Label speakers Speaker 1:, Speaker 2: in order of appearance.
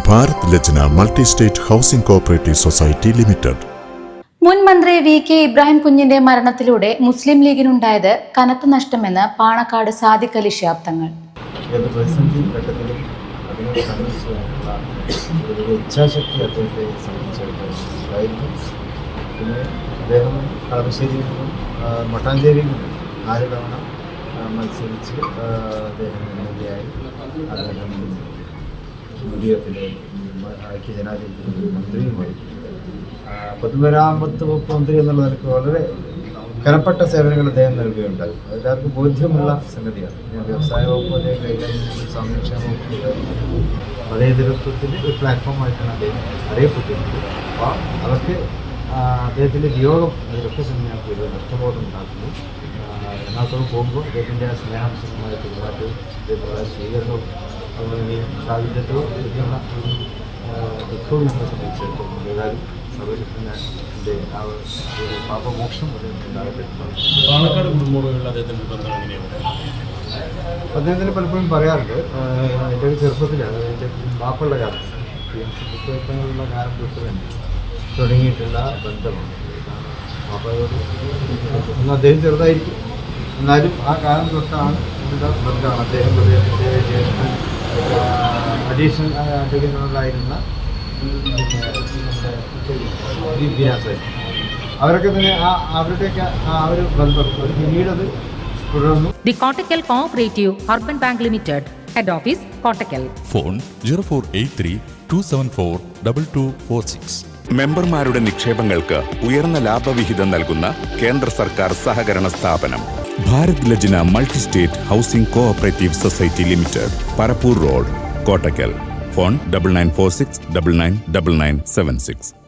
Speaker 1: Bharat Lajna multi state housing cooperative society limited.
Speaker 2: മുൻ മന്ത്രി VK Ibrahim കുഞ്ഞിന്റെ മരണത്തിലൂടെ മുസ്ലിം ലീഗിനുണ്ടായത് കനത്ത നഷ്ടമെന്ന് പാണക്കാട് സാദിഖ് അലി ശിഹാബ് തങ്ങൾ.
Speaker 3: ഇച്ഛാശക്തി അദ്ദേഹത്തെ സംബന്ധിച്ചിടത്തോളം പിന്നെ അദ്ദേഹം കളമശ്ശേരിയിൽ നിന്നും മട്ടാഞ്ചേരിയിൽ നിന്നും 4 തവണ മത്സരിച്ച് അദ്ദേഹം MLA ആയി. അദ്ദേഹം UDF-ലെ ഐക്യജനാധിപത്യ മന്ത്രിയുമായി പൊതുമരാമത്ത് വകുപ്പ് മന്ത്രി എന്നുള്ള നിലയ്ക്ക് വളരെ കനപ്പെട്ട സേവനങ്ങൾ അദ്ദേഹം നൽകുകയുണ്ടായി. എല്ലാവർക്കും ബോധ്യമുള്ള സംഗതിയാണ്. വ്യവസായ വകുപ്പ് അദ്ദേഹം കൈകാര്യം ചെയ്യുന്ന സാമൂഹ്യക്ഷേമ വകുപ്പ് മതേതരത്വത്തിൻ്റെ ഒരു പ്ലാറ്റ്ഫോമായിട്ടാണ് അദ്ദേഹം അറിയപ്പെട്ടിരുന്നത്. അപ്പോൾ അതൊക്കെ അദ്ദേഹത്തിൻ്റെ വിയോഗം അതിലൊക്കെ തന്നെയാണ് ഒരു നഷ്ടബോധം ഉണ്ടാക്കുന്നത്. എറണാകുളത്ത് പോകുമ്പോൾ അദ്ദേഹത്തിൻ്റെ സ്നേഹാംശമായ പെരുമാറ്റവും അതേപോലെ സ്വീകരണവും അതുപോലെ സാഹിത്യത്തോ ഇതൊക്കെയുള്ള ഒരു ദുഃഖവും നമ്മളെ സംബന്ധിച്ചിടത്തോളം ഏതായാലും സർവശക്തൻ്റെ ആ ഒരു പാപമോക്ഷം
Speaker 4: പാണക്കാട് കുടുംബവുമായുള്ള അദ്ദേഹത്തിൻ്റെ ബന്ധം എങ്ങനെയാണ്?
Speaker 3: അദ്ദേഹത്തിന് പലപ്പോഴും പറയാറുണ്ട്, എൻ്റെ ഒരു ചെറുപ്പത്തിലാണ് എൻ്റെ ബാപ്പുള്ള കാലം പുസ്തകങ്ങളുള്ള കാലം തൊട്ട് തന്നെ തുടങ്ങിയിട്ടുള്ള ബന്ധമാണ്. ബാപ്പയോട് ഒന്ന് അദ്ദേഹം ചെറുതായിരിക്കും, എന്നാലും ആ കാലം തൊട്ടാണ് ഉള്ള ബന്ധമാണ്. അദ്ദേഹത്തിൻ്റെ ജ്യേഷ്ഠൻ അഡീഷണൽ അഡ്വക്കേറ്റ് ജനറലായിരുന്ന വിദ്യാസായി അവരൊക്കെ തന്നെ അവരുടെയൊക്കെ ആ ഒരു ബന്ധം പിന്നീടത് തുടർന്നു.
Speaker 5: The Kottakkal cooperative urban bank limited, head office Kottakkal.
Speaker 6: Phone 0483 274 2246.
Speaker 7: മെമ്പർമാരുടെ നിക്ഷേപങ്ങൾക്ക് ഉയർന്ന ലാഭവിഹിതം നൽകുന്ന കേന്ദ്ര സർക്കാർ സഹകരണ സ്ഥാപനം
Speaker 6: Bharat Lajna multi state housing cooperative society limited, Parappur road, Kottakkal. Phone 9946 999976.